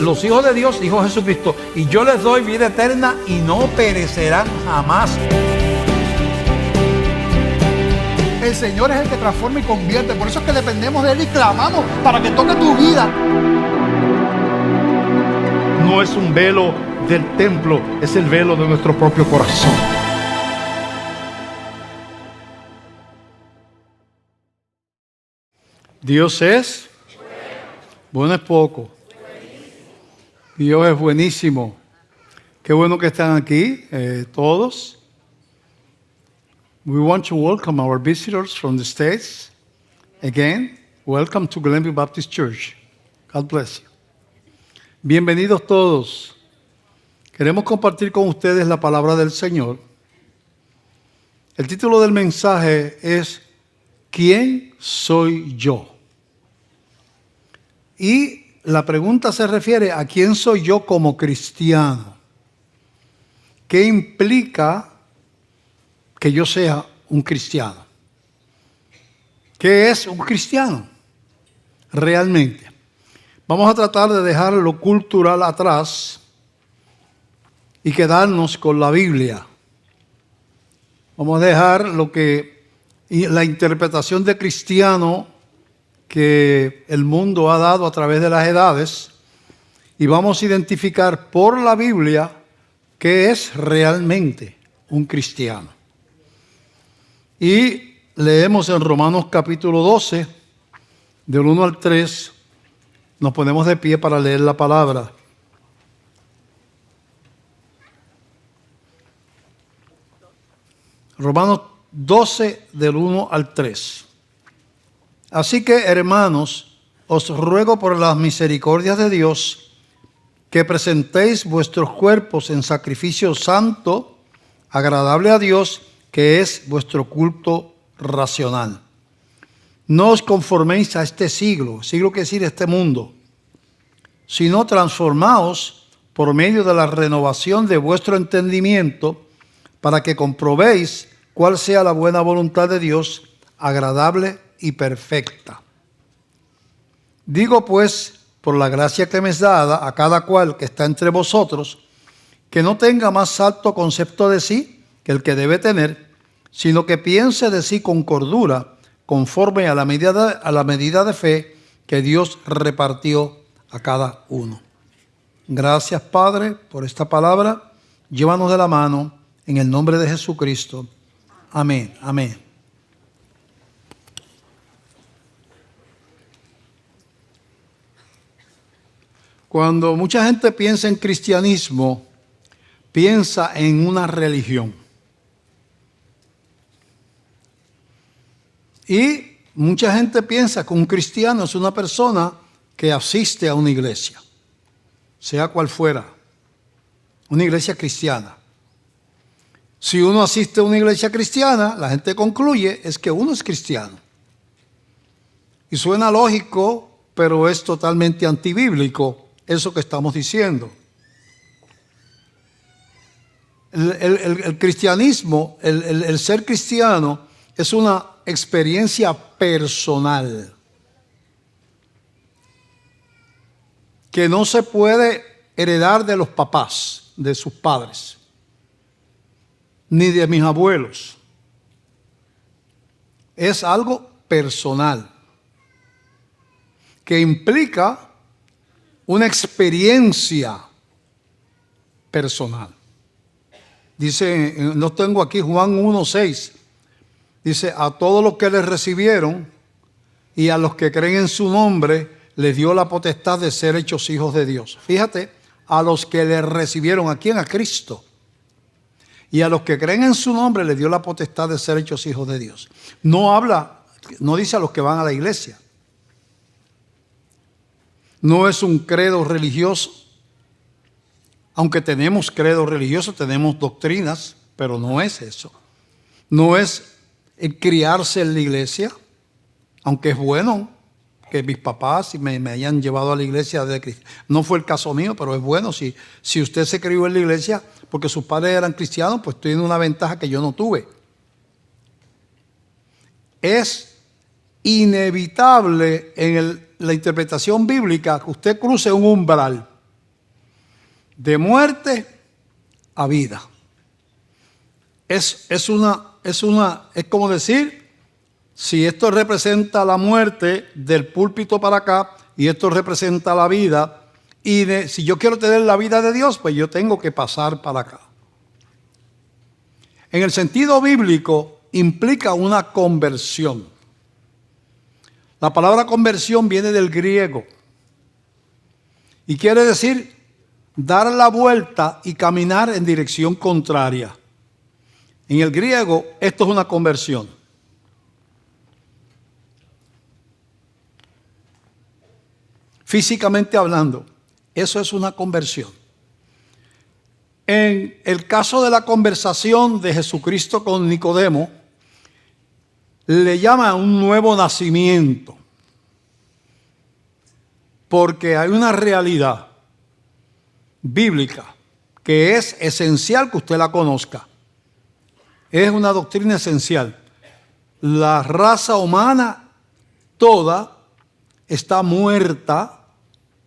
Los hijos de Dios, dijo Jesucristo, y yo les doy vida eterna y no perecerán jamás. El Señor es el que transforma y convierte. Por eso es que dependemos de Él y clamamos para que toque tu vida. No es un velo del templo, es el velo de nuestro propio corazón. Dios es bueno, es poco. Dios es buenísimo. Qué bueno que están aquí todos. We want to welcome our visitors from the States. Again, welcome to Glenview Baptist Church. God bless you. Bienvenidos todos. Queremos compartir con ustedes la palabra del Señor. El título del mensaje es ¿Quién soy yo? Y la pregunta se refiere a quién soy yo como cristiano. ¿Qué implica que yo sea un cristiano? ¿Qué es un cristiano realmente? Vamos a tratar de dejar lo cultural atrás y quedarnos con la Biblia. Vamos a dejar la interpretación de cristiano que el mundo ha dado a través de las edades y vamos a identificar por la Biblia qué es realmente un cristiano. Y leemos en Romanos capítulo 12, del 1 al 3, nos ponemos de pie para leer la palabra. Romanos 12, del 1 al 3. Así que, hermanos, os ruego por las misericordias de Dios que presentéis vuestros cuerpos en sacrificio santo, agradable a Dios, que es vuestro culto racional. No os conforméis a este siglo quiere decir este mundo, sino transformaos por medio de la renovación de vuestro entendimiento, para que comprobéis cuál sea la buena voluntad de Dios, agradable y perfecta. Digo pues, por la gracia que me es dada a cada cual que está entre vosotros, que no tenga más alto concepto de sí que el que debe tener, sino que piense de sí con cordura, conforme a la medida de fe que Dios repartió a cada uno. Gracias, Padre, por esta palabra. Llévanos de la mano en el nombre de Jesucristo. Amén, amén. Cuando mucha gente piensa en cristianismo, piensa en una religión. Y mucha gente piensa que un cristiano es una persona que asiste a una iglesia, sea cual fuera, una iglesia cristiana. Si uno asiste a una iglesia cristiana, la gente concluye es que uno es cristiano. Y suena lógico, pero es totalmente antibíblico eso que estamos diciendo. El cristianismo, el ser cristiano, es una experiencia personal que no se puede heredar de los papás, de sus padres, ni de mis abuelos. Es algo personal que implica una experiencia personal. Dice, no tengo aquí Juan 1:6. Dice, a todos los que les recibieron y a los que creen en su nombre, les dio la potestad de ser hechos hijos de Dios. Fíjate, a los que le recibieron, ¿a quién? A Cristo. Y a los que creen en su nombre, les dio la potestad de ser hechos hijos de Dios. No dice a los que van a la iglesia. No es un credo religioso. Aunque tenemos credo religioso, tenemos doctrinas, pero no es eso. No es el criarse en la iglesia, aunque es bueno que mis papás me hayan llevado a la iglesia de Cristo. No fue el caso mío, pero es bueno. Si usted se crió en la iglesia porque sus padres eran cristianos, pues tiene una ventaja que yo no tuve. es inevitable en la interpretación bíblica que usted cruce un umbral de muerte a vida. Es como decir, si esto representa la muerte del púlpito para acá y esto representa la vida, y si yo quiero tener la vida de Dios, pues yo tengo que pasar para acá. En el sentido bíblico implica una conversión. La palabra conversión viene del griego y quiere decir dar la vuelta y caminar en dirección contraria. En el griego esto es una conversión. Físicamente hablando, eso es una conversión. En el caso de la conversación de Jesucristo con Nicodemo, le llama un nuevo nacimiento, porque hay una realidad bíblica que es esencial que usted la conozca. Es una doctrina esencial. La raza humana toda está muerta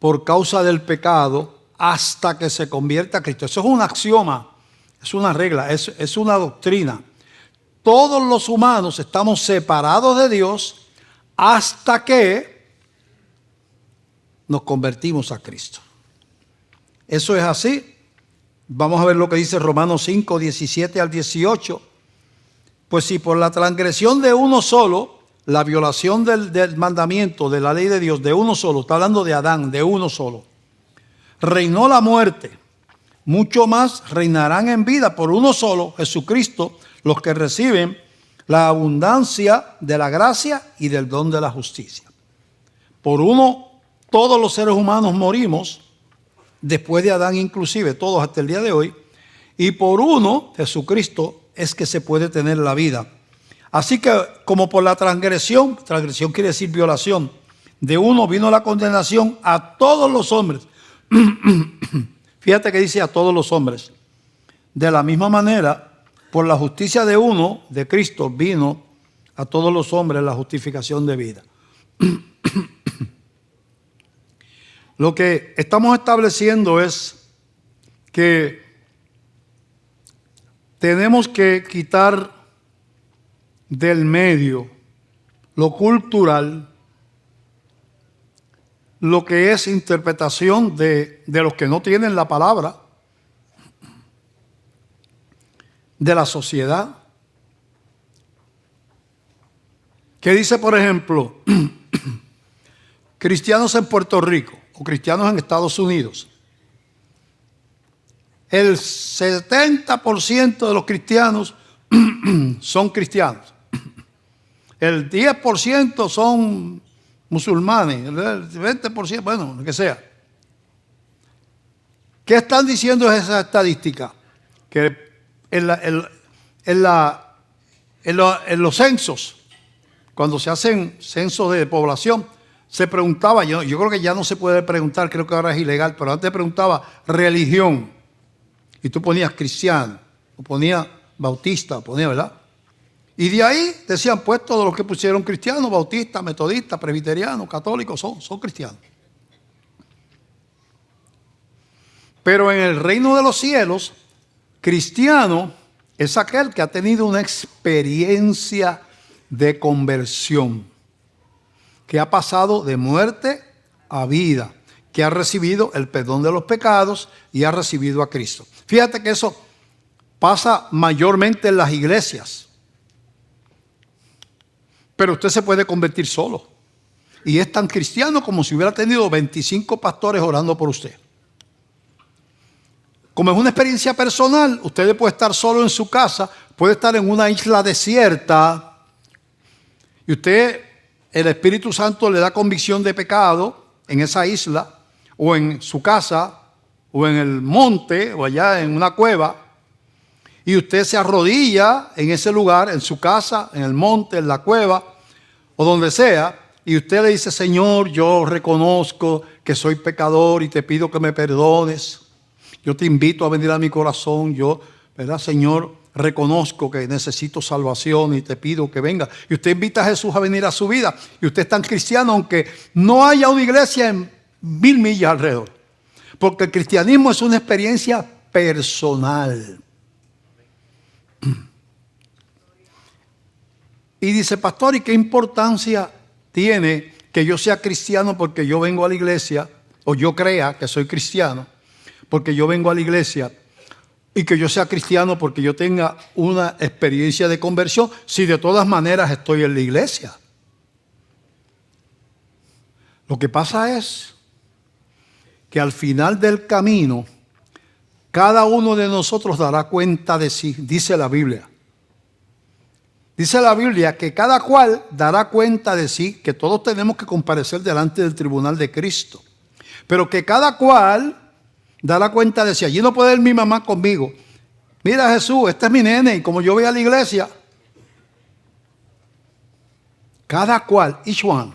por causa del pecado hasta que se convierta a Cristo. Eso es un axioma, es una regla, es una doctrina. Todos los humanos estamos separados de Dios hasta que nos convertimos a Cristo. Eso es así. Vamos a ver lo que dice Romanos 5, 17 al 18. Pues si por la transgresión de uno solo, la violación del mandamiento, de la ley de Dios, de uno solo, está hablando de Adán, de uno solo, reinó la muerte, mucho más reinarán en vida por uno solo, Jesucristo, los que reciben la abundancia de la gracia y del don de la justicia. Por uno, todos los seres humanos morimos, después de Adán inclusive, todos hasta el día de hoy, y por uno, Jesucristo, es que se puede tener la vida. Así que como por la transgresión quiere decir violación, de uno vino la condenación a todos los hombres. Fíjate que dice a todos los hombres. De la misma manera, por la justicia de uno, de Cristo, vino a todos los hombres la justificación de vida. Lo que estamos estableciendo es que tenemos que quitar del medio lo cultural, lo que es interpretación de los que no tienen la palabra, de la sociedad. ¿Qué dice, por ejemplo, cristianos en Puerto Rico o cristianos en Estados Unidos? El 70% de los cristianos son cristianos. El 10% son musulmanes, el 20%, bueno, lo que sea. ¿Qué están diciendo esas estadísticas? Que en los censos, cuando se hacen censos de población, se preguntaba, yo creo que ya no se puede preguntar, creo que ahora es ilegal, pero antes preguntaba religión. Y tú ponías cristiano, o ponías bautista, ¿verdad? Y de ahí decían, pues todos los que pusieron cristianos, bautistas, metodistas, presbiterianos, católicos, son cristianos. Pero en el reino de los cielos, cristiano es aquel que ha tenido una experiencia de conversión, que ha pasado de muerte a vida, que ha recibido el perdón de los pecados y ha recibido a Cristo. Fíjate que eso pasa mayormente en las iglesias. Pero usted se puede convertir solo. Y es tan cristiano como si hubiera tenido 25 pastores orando por usted. Como es una experiencia personal, usted puede estar solo en su casa, puede estar en una isla desierta y el Espíritu Santo le da convicción de pecado en esa isla o en su casa o en el monte o allá en una cueva, y usted se arrodilla en ese lugar, en su casa, en el monte, en la cueva o donde sea, y usted le dice: Señor, yo reconozco que soy pecador y te pido que me perdones. Yo te invito a venir a mi corazón. ¿Verdad, Señor? reconozco que necesito salvación y te pido que venga. Y usted invita a Jesús a venir a su vida. Y usted es tan cristiano aunque no haya una iglesia en 1000 millas alrededor. Porque el cristianismo es una experiencia personal. Y dice, pastor, ¿y qué importancia tiene que yo sea cristiano porque yo vengo a la iglesia? O yo crea que soy cristiano porque yo vengo a la iglesia, y que yo sea cristiano porque yo tenga una experiencia de conversión, si de todas maneras estoy en la iglesia. Lo que pasa es que al final del camino, cada uno de nosotros dará cuenta de sí, dice la Biblia. Dice la Biblia que cada cual dará cuenta de sí, que todos tenemos que comparecer delante del tribunal de Cristo. Pero que cada cual dará cuenta de sí. Allí no puede ir mi mamá conmigo. Mira, Jesús, este es mi nene, y como yo voy a la iglesia, cada cual, each one,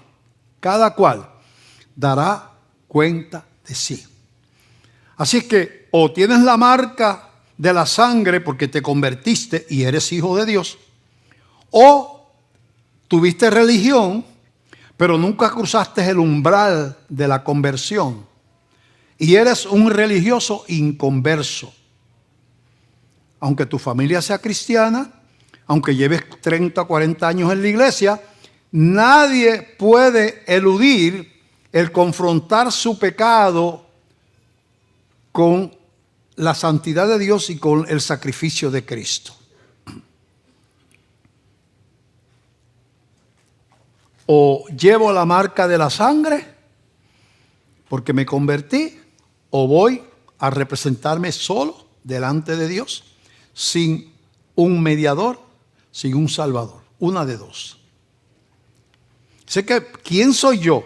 cada cual dará cuenta de sí. Así es que o tienes la marca de la sangre porque te convertiste y eres hijo de Dios, o tuviste religión, pero nunca cruzaste el umbral de la conversión y eres un religioso inconverso. Aunque tu familia sea cristiana, aunque lleves 30 o 40 años en la iglesia, nadie puede eludir el confrontar su pecado con la santidad de Dios y con el sacrificio de Cristo. O llevo la marca de la sangre porque me convertí, o voy a representarme solo delante de Dios, sin un mediador, sin un salvador. Una de dos. Sé que, ¿quién soy yo?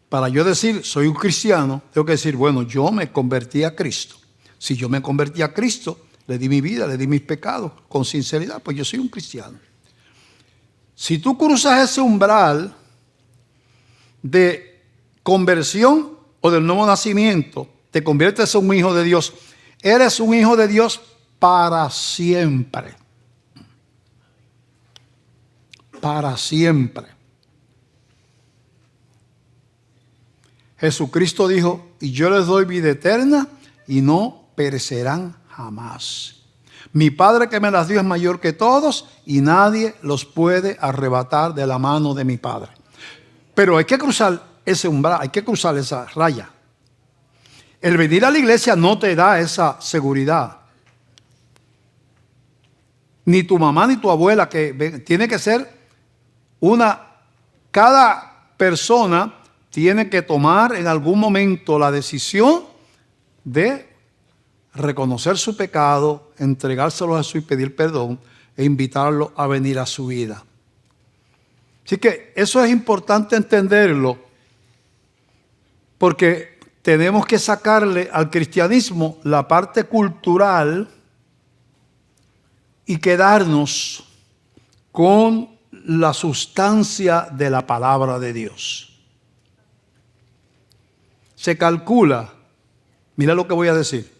Para yo decir, soy un cristiano, tengo que decir, bueno, yo me convertí a Cristo. Si yo me convertí a Cristo, le di mi vida, le di mis pecados, con sinceridad, pues yo soy un cristiano. Si tú cruzas ese umbral de conversión o del nuevo nacimiento, te conviertes en un hijo de Dios. Eres un hijo de Dios para siempre. Para siempre. Jesucristo dijo, y yo les doy vida eterna y no perecerán jamás. Mi Padre que me las dio es mayor que todos y nadie los puede arrebatar de la mano de mi Padre. Pero hay que cruzar ese umbral, hay que cruzar esa raya. El venir a la iglesia no te da esa seguridad. Ni tu mamá ni tu abuela, que tiene que ser cada persona tiene que tomar en algún momento la decisión de reconocer su pecado, entregárselo a Jesús y pedir perdón e invitarlo a venir a su vida. Así que eso es importante entenderlo, porque tenemos que sacarle al cristianismo la parte cultural y quedarnos con la sustancia de la palabra de Dios. Se calcula, mira lo que voy a decir,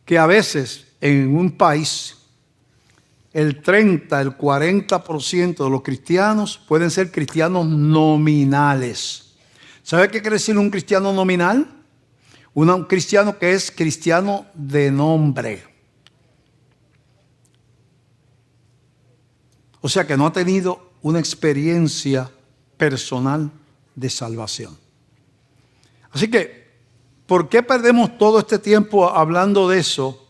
que a veces en un país el 30, el 40% de los cristianos pueden ser cristianos nominales. ¿Sabe qué quiere decir un cristiano nominal? Un cristiano que es cristiano de nombre. O sea que no ha tenido una experiencia personal de salvación. Así que, ¿por qué perdemos todo este tiempo hablando de eso?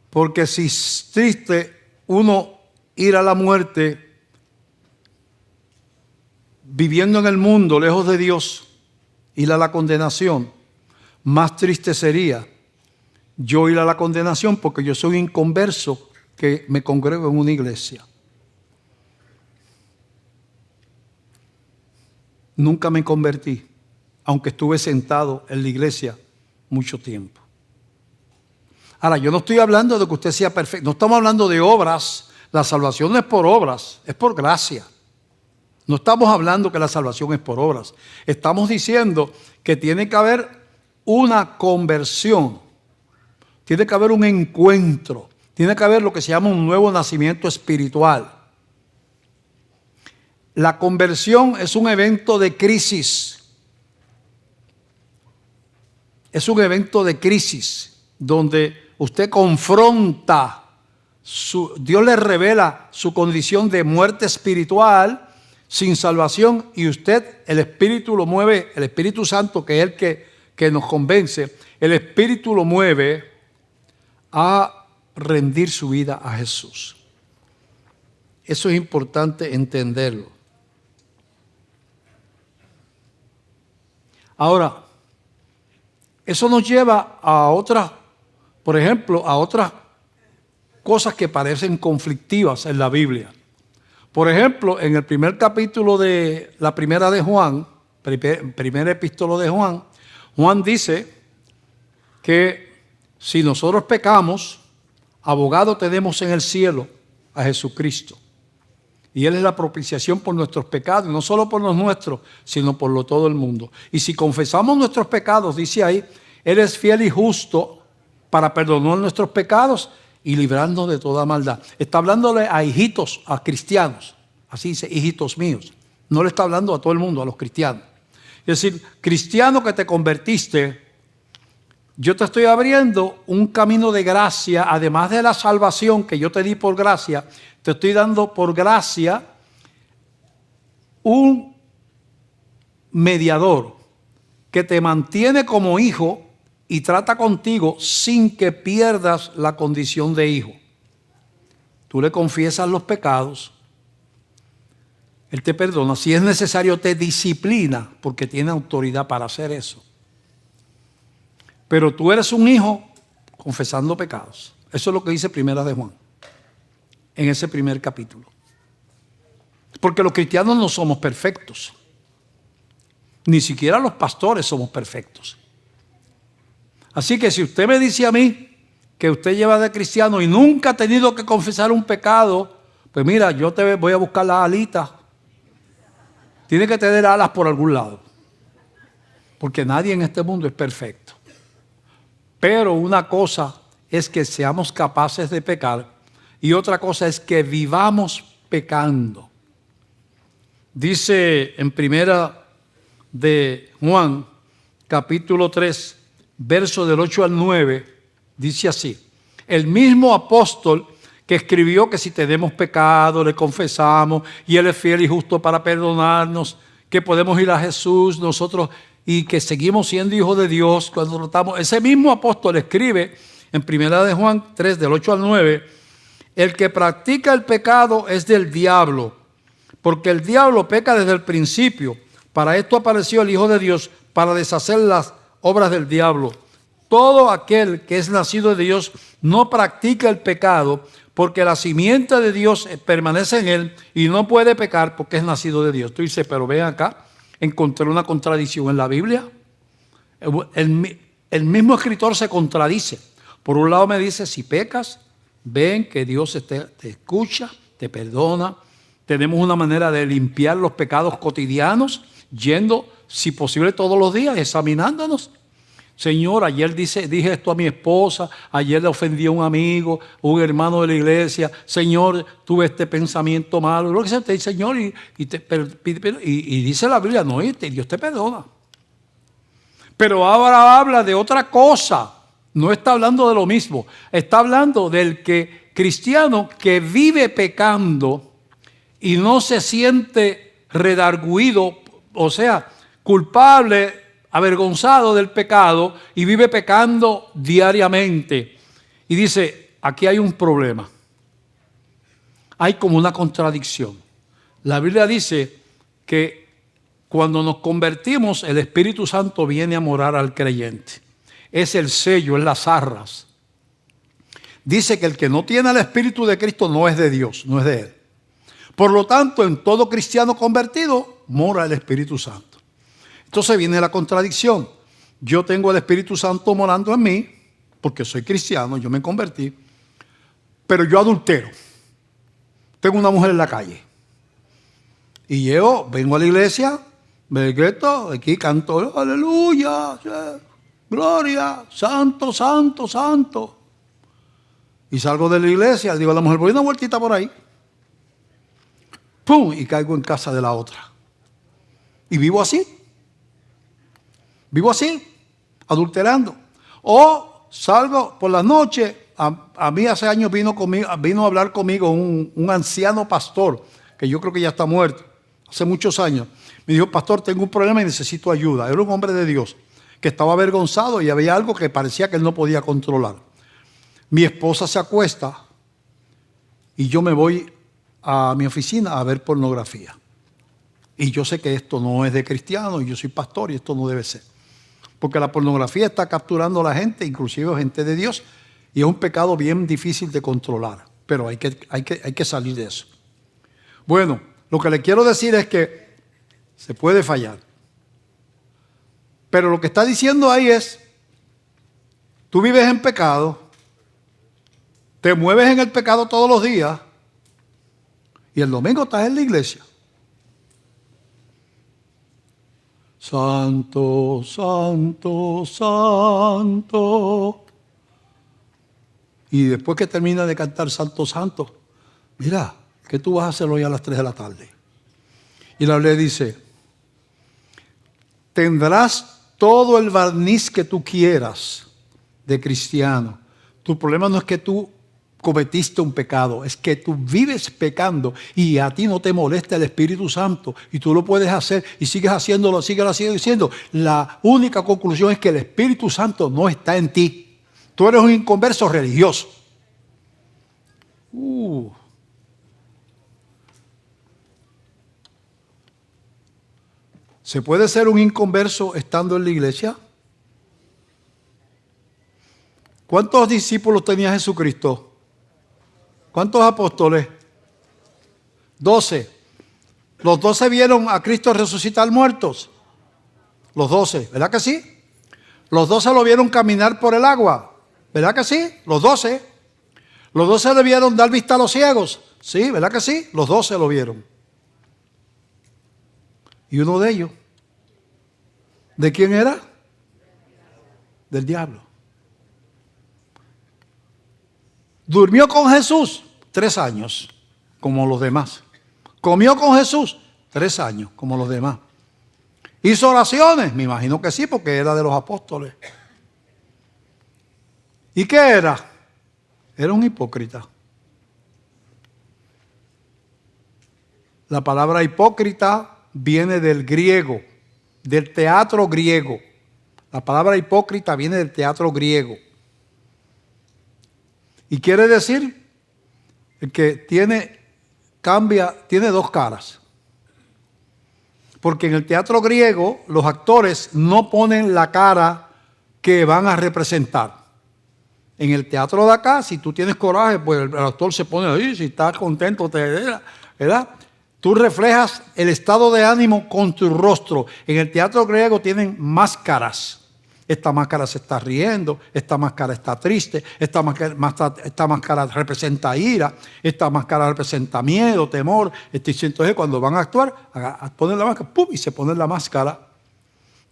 Porque si es triste uno ir a la muerte viviendo en el mundo lejos de Dios, ir a la condenación, más triste sería yo ir a la condenación porque yo soy un inconverso que me congrego en una iglesia. Nunca me convertí, aunque estuve sentado en la iglesia mucho tiempo. Ahora, yo no estoy hablando de que usted sea perfecto, no estamos hablando de obras. La salvación no es por obras, es por gracia. No estamos hablando que la salvación es por obras. Estamos diciendo que tiene que haber una conversión, Tiene que haber un encuentro. Tiene que haber lo que se llama un nuevo nacimiento espiritual. La conversión es un evento de crisis. Es un evento de crisis donde usted confronta, Dios le revela su condición de muerte espiritual, sin salvación, y usted, el Espíritu lo mueve, el Espíritu Santo, que es el que nos convence, el Espíritu lo mueve a rendir su vida a Jesús. Eso es importante entenderlo. Ahora, eso nos lleva a otras, por ejemplo, a otras cosas que parecen conflictivas en la Biblia. Por ejemplo, en el primer capítulo de la primera de Juan, primer epístolo de Juan, Juan dice que si nosotros pecamos, abogado tenemos en el cielo a Jesucristo. Y Él es la propiciación por nuestros pecados, no solo por los nuestros, sino por todo el mundo. Y si confesamos nuestros pecados, dice ahí, Él es fiel y justo para perdonar nuestros pecados y librarnos de toda maldad. Está hablándole a hijitos, a cristianos. Así dice, hijitos míos. No le está hablando a todo el mundo, a los cristianos. Es decir, cristiano que te convertiste, yo te estoy abriendo un camino de gracia, además de la salvación que yo te di por gracia, te estoy dando por gracia un mediador que te mantiene como hijo y trata contigo sin que pierdas la condición de hijo. Tú le confiesas los pecados, Él te perdona. Si es necesario, te disciplina, porque tiene autoridad para hacer eso. Pero tú eres un hijo confesando pecados. Eso es lo que dice Primera de Juan, en ese primer capítulo. Porque los cristianos no somos perfectos. Ni siquiera los pastores somos perfectos. Así que si usted me dice a mí que usted lleva de cristiano y nunca ha tenido que confesar un pecado, pues mira, yo te voy a buscar las alitas. Tiene que tener alas por algún lado. Porque nadie en este mundo es perfecto. Pero una cosa es que seamos capaces de pecar y otra cosa es que vivamos pecando. Dice en Primera de Juan, capítulo 3, verso del 8 al 9, dice así: el mismo apóstol que escribió que si tenemos pecado, le confesamos y Él es fiel y justo para perdonarnos, que podemos ir a Jesús nosotros y que seguimos siendo hijos de Dios cuando tratamos. Ese mismo apóstol escribe en Primera de Juan 3, del 8 al 9, el que practica el pecado es del diablo, porque el diablo peca desde el principio. Para esto apareció el Hijo de Dios, para deshacer las obras del diablo. Todo aquel que es nacido de Dios no practica el pecado, porque la simiente de Dios permanece en él y no puede pecar porque es nacido de Dios. Tú dices, pero ven acá, encontré una contradicción en la Biblia. El mismo escritor se contradice. Por un lado me dice, si pecas, ven que Dios te escucha, te perdona. Tenemos una manera de limpiar los pecados cotidianos, yendo, si posible, todos los días, examinándonos. Señor, ayer dije esto a mi esposa, ayer le ofendí a un amigo, un hermano de la iglesia. Señor, tuve este pensamiento malo. Lo que sea, te dice, Señor, y dice la Biblia, no, Dios te perdona. Pero ahora habla de otra cosa. No está hablando de lo mismo. Está hablando del cristiano que vive pecando y no se siente redarguido, o sea, culpable, avergonzado del pecado y vive pecando diariamente. Y dice, aquí hay un problema. Hay como una contradicción. La Biblia dice que cuando nos convertimos, el Espíritu Santo viene a morar al creyente. Es el sello, es las arras. Dice que el que no tiene el Espíritu de Cristo no es de Dios, no es de Él. Por lo tanto, en todo cristiano convertido mora el Espíritu Santo. Entonces viene la contradicción. Yo tengo el Espíritu Santo morando en mí, porque soy cristiano, yo me convertí, pero yo adultero. Tengo una mujer en la calle. Y yo vengo a la iglesia, me grito, aquí canto, aleluya, gloria, santo, santo, santo. Y salgo de la iglesia, le digo a la mujer, voy una vueltita por ahí. ¡Pum! Y caigo en casa de la otra. Y vivo así. Vivo así, adulterando. O salgo por la noche. A mí hace años vino a hablar conmigo un anciano pastor, que yo creo que ya está muerto, hace muchos años. Me dijo, pastor, tengo un problema y necesito ayuda. Era un hombre de Dios que estaba avergonzado y había algo que parecía que él no podía controlar. Mi esposa se acuesta y yo me voy a mi oficina a ver pornografía. Y yo sé que esto no es de cristiano, y yo soy pastor y esto no debe ser. Porque la pornografía está capturando a la gente, inclusive gente de Dios, y es un pecado bien difícil de controlar. Pero hay que salir de eso. Bueno, lo que le quiero decir es que se puede fallar. Pero lo que está diciendo ahí es, tú vives en pecado, te mueves en el pecado todos los días, y el domingo estás en la iglesia. Santo, santo, santo. Y después que termina de cantar Santo, santo, mira, ¿qué tú vas a hacer hoy a las 3 de la tarde? Y la Biblia dice, tendrás todo el barniz que tú quieras de cristiano. Tu problema no es que tú cometiste un pecado, es que tú vives pecando y a ti no te molesta el Espíritu Santo y tú lo puedes hacer y sigues haciéndolo, sigues diciendo. La única conclusión es que el Espíritu Santo no está en ti. Tú eres un inconverso religioso. ¿Se puede ser un inconverso estando en la iglesia? ¿Cuántos discípulos tenía Jesucristo? ¿Cuántos apóstoles? 12. ¿Los 12 vieron a Cristo resucitar muertos? Los 12, ¿verdad que sí? Los 12 lo vieron caminar por el agua, ¿verdad que sí? Los 12. Los 12 le vieron dar vista a los ciegos, ¿sí? ¿Verdad que sí? Los 12 lo vieron. Y uno de ellos, ¿de quién era? Del diablo. Durmió con Jesús 3 años, como los demás. Comió con Jesús 3 años, como los demás. ¿Hizo oraciones? Me imagino que sí, porque era de los apóstoles. ¿Y qué era? Era un hipócrita. La palabra hipócrita viene del griego, del teatro griego. La palabra hipócrita viene del teatro griego. Y quiere decir el que tiene 2 caras. Porque en el teatro griego los actores no ponen la cara que van a representar. En el teatro de acá, si tú tienes coraje, pues el actor se pone ahí, si estás contento, ¿verdad? Tú reflejas el estado de ánimo con tu rostro. En el teatro griego tienen máscaras. Esta máscara se está riendo, esta máscara está triste, esta máscara representa ira, esta máscara representa miedo, temor. Entonces cuando van a actuar, ponen la máscara, ¡pum!, y se ponen la máscara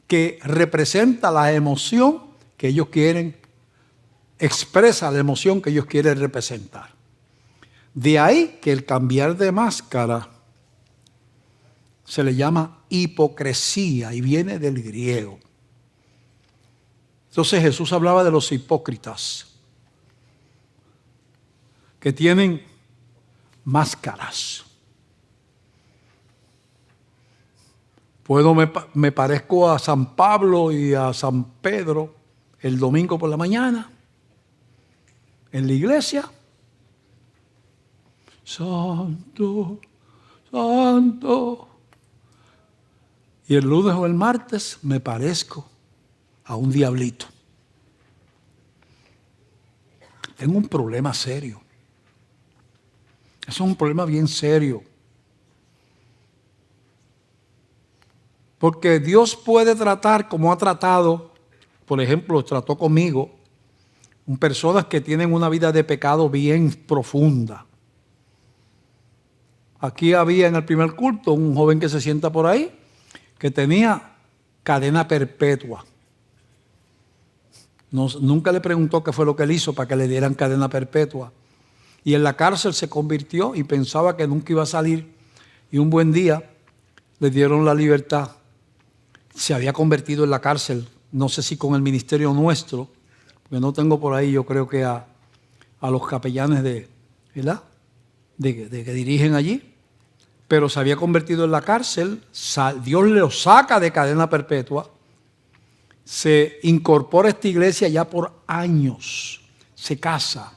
que representa la emoción que ellos quieren, expresa la emoción que ellos quieren representar. De ahí que el cambiar de máscara se le llama hipocresía y viene del griego. Entonces Jesús hablaba de los hipócritas que tienen máscaras. Me parezco a San Pablo y a San Pedro el domingo por la mañana en la iglesia. Santo, santo. Y el lunes o el martes me parezco a un diablito. Tengo un problema serio. Eso es un problema bien serio. Porque Dios puede tratar como ha tratado, por ejemplo, trató conmigo, con personas que tienen una vida de pecado bien profunda. Aquí había en el primer culto un joven que se sienta por ahí, que tenía cadena perpetua. Nunca le preguntó qué fue lo que él hizo para que le dieran cadena perpetua. Y en la cárcel se convirtió y pensaba que nunca iba a salir. Y un buen día le dieron la libertad. Se había convertido en la cárcel, no sé si con el ministerio nuestro, porque no tengo por ahí, yo creo que a los capellanes ¿verdad? de que dirigen allí. Pero se había convertido en la cárcel, Dios lo saca de cadena perpetua, se incorpora a esta iglesia ya por años, se casa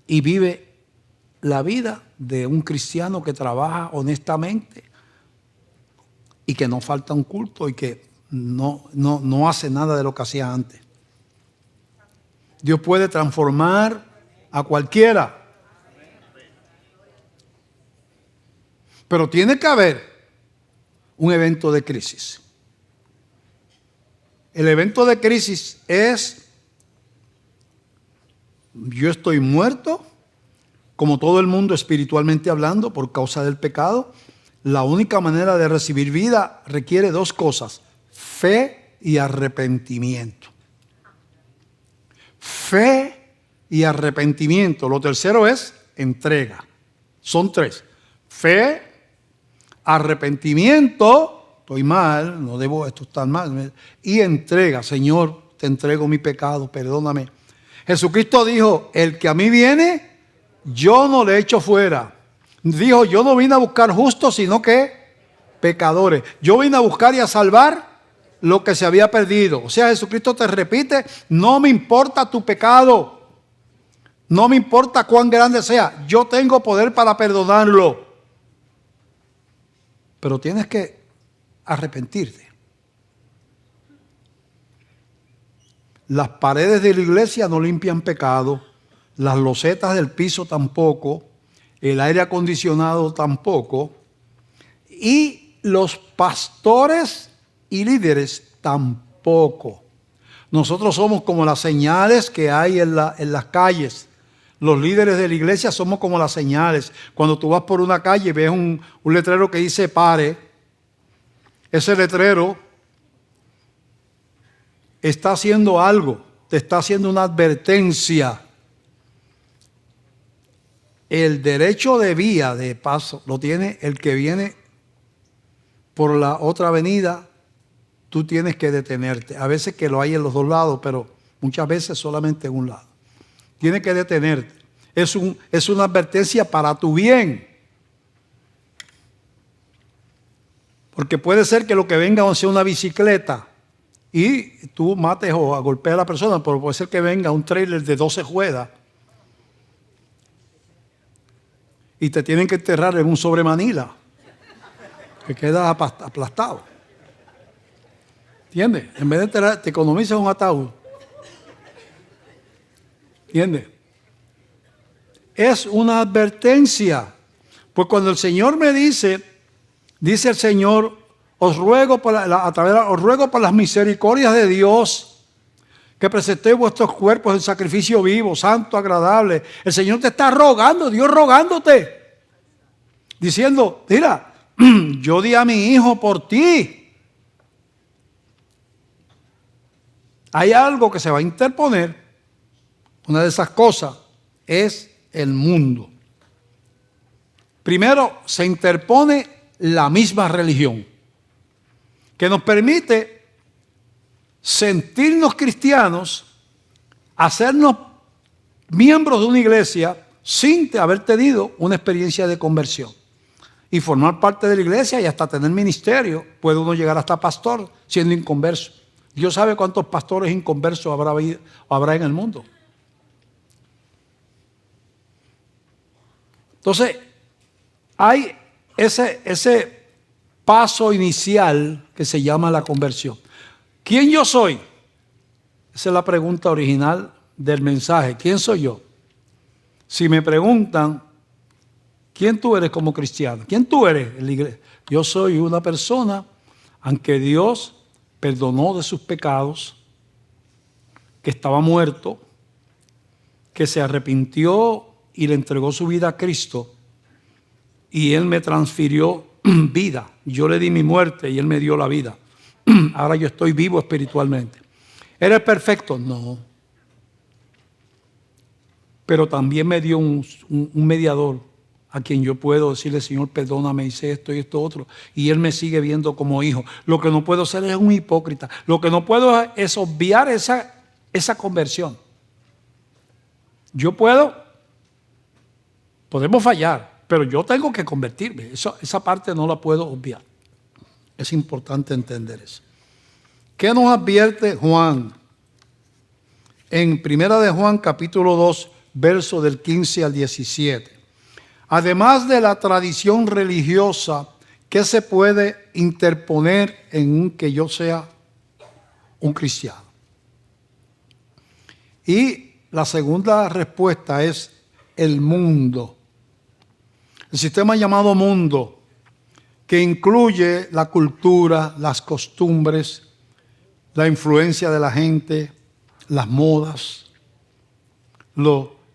y vive la vida de un cristiano que trabaja honestamente y que no falta un culto y que no hace nada de lo que hacía antes. Dios puede transformar a cualquiera. Pero tiene que haber un evento de crisis. El evento de crisis es: yo estoy muerto, como todo el mundo espiritualmente hablando, por causa del pecado. La única manera de recibir vida requiere dos cosas: fe y arrepentimiento. Fe y arrepentimiento. Lo tercero es entrega. Son tres: fe, arrepentimiento, estoy mal, no debo, esto está mal, y entrega. Señor, te entrego mi pecado, perdóname. Jesucristo dijo: el que a mí viene, yo no le echo fuera. Dijo: yo no vine a buscar justos, sino que pecadores. Yo vine a buscar y a salvar lo que se había perdido. O sea, Jesucristo te repite: no me importa tu pecado, no me importa cuán grande sea, yo tengo poder para perdonarlo. Pero tienes que arrepentirte. Las paredes de la iglesia no limpian pecado, las losetas del piso tampoco, el aire acondicionado tampoco, y los pastores y líderes tampoco. Nosotros somos como las señales que hay en las calles. Los líderes de la iglesia somos como las señales. Cuando tú vas por una calle y ves un letrero que dice pare, ese letrero está haciendo algo, te está haciendo una advertencia. El derecho de vía de paso lo tiene el que viene por la otra avenida. Tú tienes que detenerte. A veces que lo hay en los dos lados, pero muchas veces solamente en un lado. Tienes que detenerte. Es una advertencia para tu bien. Porque puede ser que lo que venga sea una bicicleta y tú mates o golpees a la persona, pero puede ser que venga un trailer de 12 ruedas y te tienen que enterrar en un sobre Manila que queda aplastado. ¿Entiendes? En vez de enterrar, te economizas un ataúd. ¿Entiendes? Es una advertencia. Pues cuando el Señor me dice el Señor: os ruego por las misericordias de Dios que presentéis vuestros cuerpos en sacrificio vivo, santo, agradable. El Señor te está rogando, Dios rogándote, diciendo: mira, yo di a mi hijo por ti. Hay algo que se va a interponer. Una de esas cosas es el mundo. Primero se interpone la misma religión, que nos permite sentirnos cristianos, hacernos miembros de una iglesia sin haber tenido una experiencia de conversión, y formar parte de la iglesia y hasta tener ministerio. Puede uno llegar hasta pastor siendo inconverso. Dios sabe cuántos pastores inconversos habrá en el mundo. Entonces, hay ese paso inicial que se llama la conversión. ¿Quién yo soy? Esa es la pregunta original del mensaje. ¿Quién soy yo? Si me preguntan, ¿quién tú eres como cristiano? ¿Quién tú eres en la iglesia? Yo soy una persona, aunque Dios perdonó de sus pecados, que estaba muerto, que se arrepintió y le entregó su vida a Cristo, y Él me transfirió vida. Yo le di mi muerte y Él me dio la vida. Ahora yo estoy vivo espiritualmente. ¿Eres perfecto? No. Pero también me dio un mediador a quien yo puedo decirle, Señor, perdóname, hice esto y esto otro. Y Él me sigue viendo como hijo. Lo que no puedo ser es un hipócrita. Lo que no puedo es obviar esa conversión. Podemos fallar, pero yo tengo que convertirme. Esa parte no la puedo obviar. Es importante entender eso. ¿Qué nos advierte Juan? En 1 de Juan capítulo 2, verso del 15 al 17. Además de la tradición religiosa, ¿qué se puede interponer en que yo sea un cristiano? Y la segunda respuesta es el mundo. El sistema llamado mundo, que incluye la cultura, las costumbres, la influencia de la gente, las modas,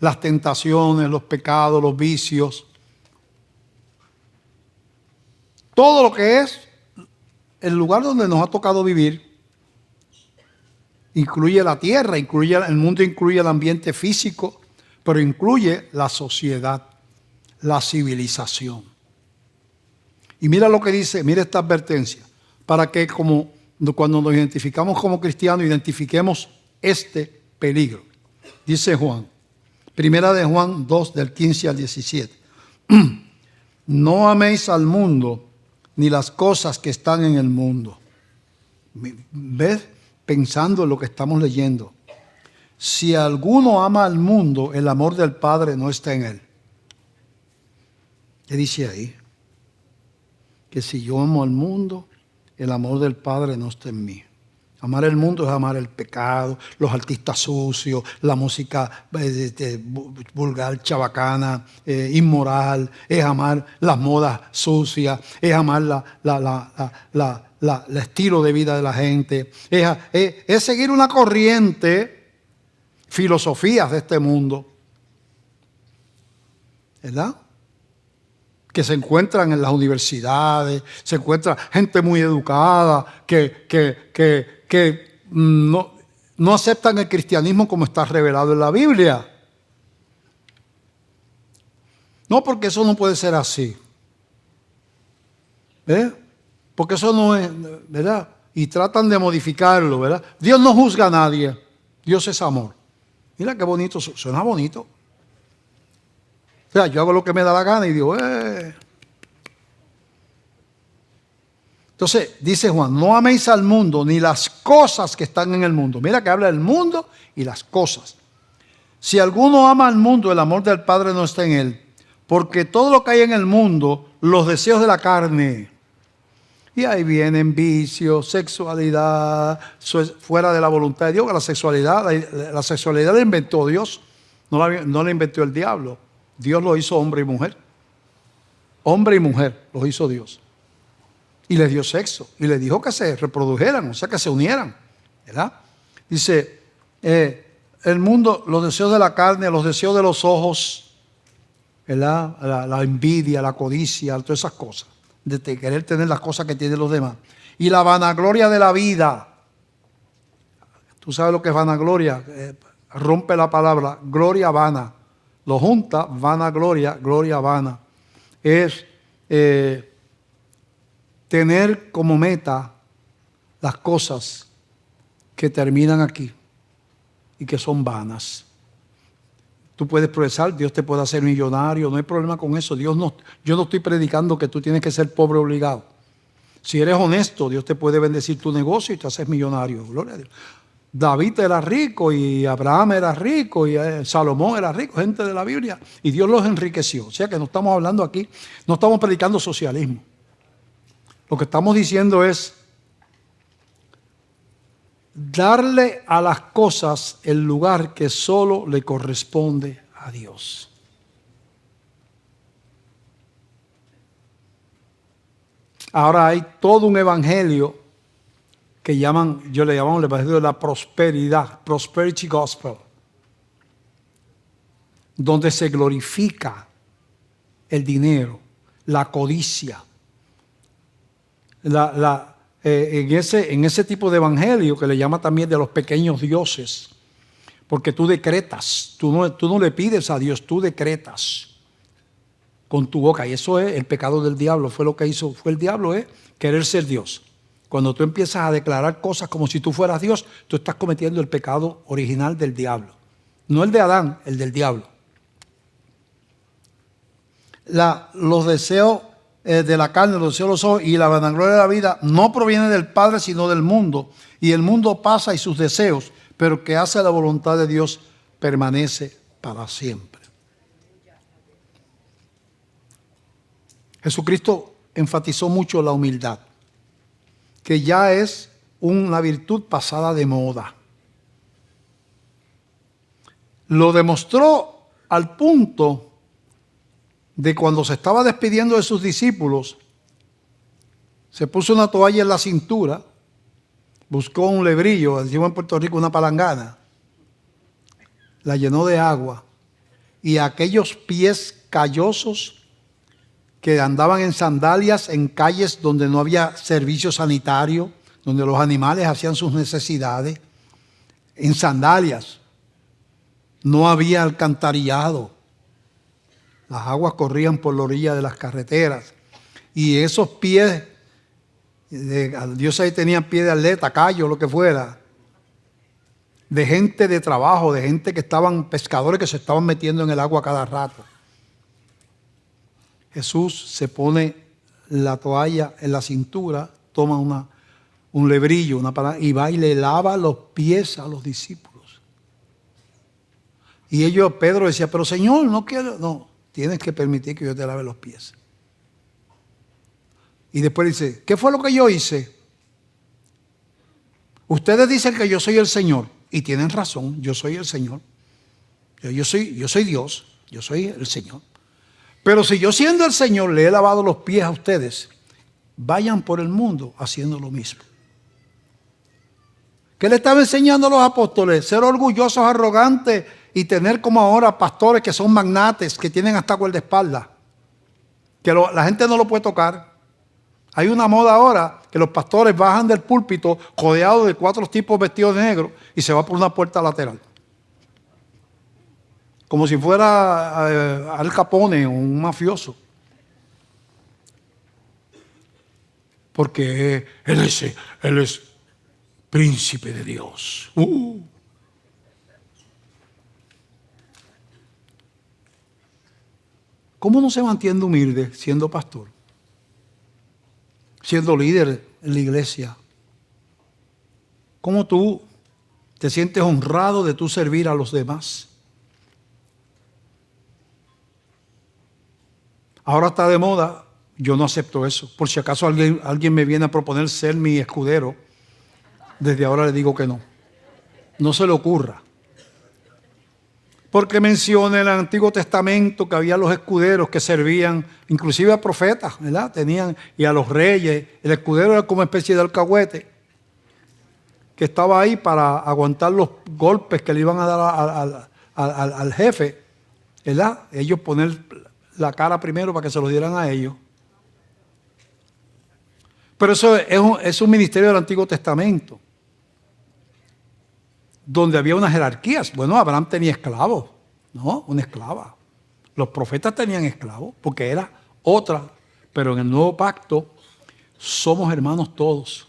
las tentaciones, los pecados, los vicios. Todo lo que es el lugar donde nos ha tocado vivir, incluye la tierra, el mundo incluye el ambiente físico, pero incluye la sociedad, la civilización. Y mira lo que dice, mira esta advertencia, para que cuando nos identificamos como cristianos, identifiquemos este peligro. Dice Juan, 1 de Juan 2, del 15 al 17. No améis al mundo, ni las cosas que están en el mundo. ¿Ves? Pensando en lo que estamos leyendo. Si alguno ama al mundo, el amor del Padre no está en él. ¿Qué dice ahí? Que si yo amo al mundo, el amor del Padre no está en mí. Amar el mundo es amar el pecado, los artistas sucios, la música vulgar, chabacana, inmoral, es amar las modas sucias, es amar el estilo de vida de la gente, es seguir una corriente, filosofías de este mundo, ¿verdad? Que se encuentran en las universidades, se encuentra gente muy educada que no aceptan el cristianismo como está revelado en la Biblia. No, porque eso no puede ser así. Porque eso no es, ¿verdad? Y tratan de modificarlo, ¿verdad? Dios no juzga a nadie. Dios es amor. Mira qué bonito, suena bonito. O sea, yo hago lo que me da la gana y digo, Entonces, dice Juan, no améis al mundo ni las cosas que están en el mundo. Mira que habla del mundo y las cosas. Si alguno ama al mundo, el amor del Padre no está en él. Porque todo lo que hay en el mundo, los deseos de la carne. Y ahí vienen vicios, sexualidad, fuera de la voluntad de Dios. La sexualidad la inventó Dios, no la inventó el diablo. Dios lo hizo hombre y mujer. Hombre y mujer los hizo Dios. Y les dio sexo. Y les dijo que se reprodujeran, o sea, que se unieran. ¿Verdad? Dice, el mundo, los deseos de la carne, los deseos de los ojos, ¿verdad? La envidia, la codicia, todas esas cosas. De querer tener las cosas que tienen los demás. Y la vanagloria de la vida. ¿Tú sabes lo que es vanagloria? Rompe la palabra, gloria vana. Lo junta, vanagloria, gloria vana. Es tener como meta las cosas que terminan aquí y que son vanas. Tú puedes progresar, Dios te puede hacer millonario, no hay problema con eso. Yo no estoy predicando que tú tienes que ser pobre obligado. Si eres honesto, Dios te puede bendecir tu negocio y te haces millonario. Gloria a Dios. David era rico y Abraham era rico y Salomón era rico, gente de la Biblia, y Dios los enriqueció. O sea que no estamos hablando aquí, no estamos predicando socialismo. Lo que estamos diciendo es darle a las cosas el lugar que solo le corresponde a Dios. Ahora hay todo un evangelio que yo le llamo el evangelio de la prosperidad, prosperity gospel, donde se glorifica el dinero, la codicia, en ese tipo de evangelio que le llama también de los pequeños dioses. Porque tú decretas, tú no le pides a Dios, tú decretas con tu boca. Y eso es el pecado del diablo. Fue lo que hizo, fue el diablo, querer ser Dios. Cuando tú empiezas a declarar cosas como si tú fueras Dios, tú estás cometiendo el pecado original del diablo. No el de Adán, el del diablo. Los deseos de la carne, los deseos de los ojos y la vanagloria de la vida no provienen del Padre, sino del mundo. Y el mundo pasa y sus deseos, pero el que hace la voluntad de Dios permanece para siempre. Jesucristo enfatizó mucho la humildad, que ya es una virtud pasada de moda. Lo demostró al punto de cuando se estaba despidiendo de sus discípulos, se puso una toalla en la cintura, buscó un lebrillo, decimos en Puerto Rico una palangana, la llenó de agua y aquellos pies callosos que andaban en sandalias en calles donde no había servicio sanitario, donde los animales hacían sus necesidades, en sandalias, no había alcantarillado, las aguas corrían por la orilla de las carreteras y esos pies, Dios ahí tenía pie de atleta, callo, lo que fuera, de gente de trabajo, de gente que estaban, pescadores que se estaban metiendo en el agua cada rato. Jesús se pone la toalla en la cintura, toma un lebrillo, y va y le lava los pies a los discípulos. Y Pedro decía, pero Señor, no quiero, no, tienes que permitir que yo te lave los pies. Y después dice, ¿qué fue lo que yo hice? Ustedes dicen que yo soy el Señor, y tienen razón, yo soy el Señor. Yo soy Dios, yo soy el Señor. Pero si yo siendo el Señor le he lavado los pies a ustedes, vayan por el mundo haciendo lo mismo. ¿Qué le estaba enseñando a los apóstoles? Ser orgullosos, arrogantes y tener como ahora pastores que son magnates, que tienen hasta guardaespaldas, que la gente no lo puede tocar. Hay una moda ahora que los pastores bajan del púlpito rodeados de 4 tipos vestidos de negro y se va por una puerta lateral. Como si fuera Al Capone o un mafioso. Porque él es príncipe de Dios. ¿Cómo no se mantiene humilde siendo pastor? Siendo líder en la iglesia. ¿Cómo tú te sientes honrado de tú servir a los demás? Ahora está de moda, yo no acepto eso. Por si acaso alguien me viene a proponer ser mi escudero, desde ahora le digo que no. No se le ocurra. Porque menciona en el Antiguo Testamento que había los escuderos que servían, inclusive a profetas, ¿verdad? Y a los reyes. El escudero era como una especie de alcahuete que estaba ahí para aguantar los golpes que le iban a dar al jefe, ¿verdad? Ellos poner la cara primero para que se los dieran a ellos. Pero eso es un ministerio del Antiguo Testamento, donde había unas jerarquías. Bueno, Abraham tenía esclavos, ¿no? Una esclava. Los profetas tenían esclavos, porque era otra. Pero en el nuevo pacto somos hermanos todos.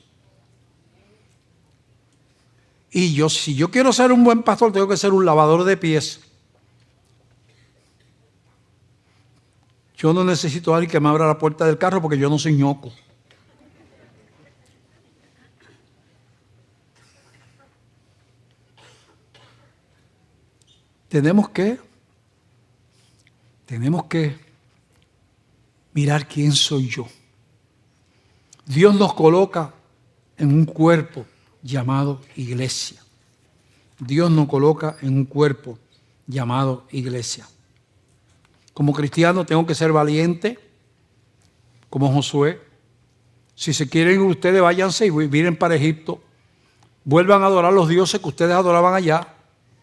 Y si yo quiero ser un buen pastor, tengo que ser un lavador de pies. Yo no necesito a alguien que me abra la puerta del carro porque yo no soy ñoco. Tenemos que mirar quién soy yo. Dios nos coloca en un cuerpo llamado iglesia. Dios nos coloca en un cuerpo llamado iglesia. Como cristiano tengo que ser valiente, como Josué. Si se quieren ustedes, váyanse y miren para Egipto. Vuelvan a adorar los dioses que ustedes adoraban allá.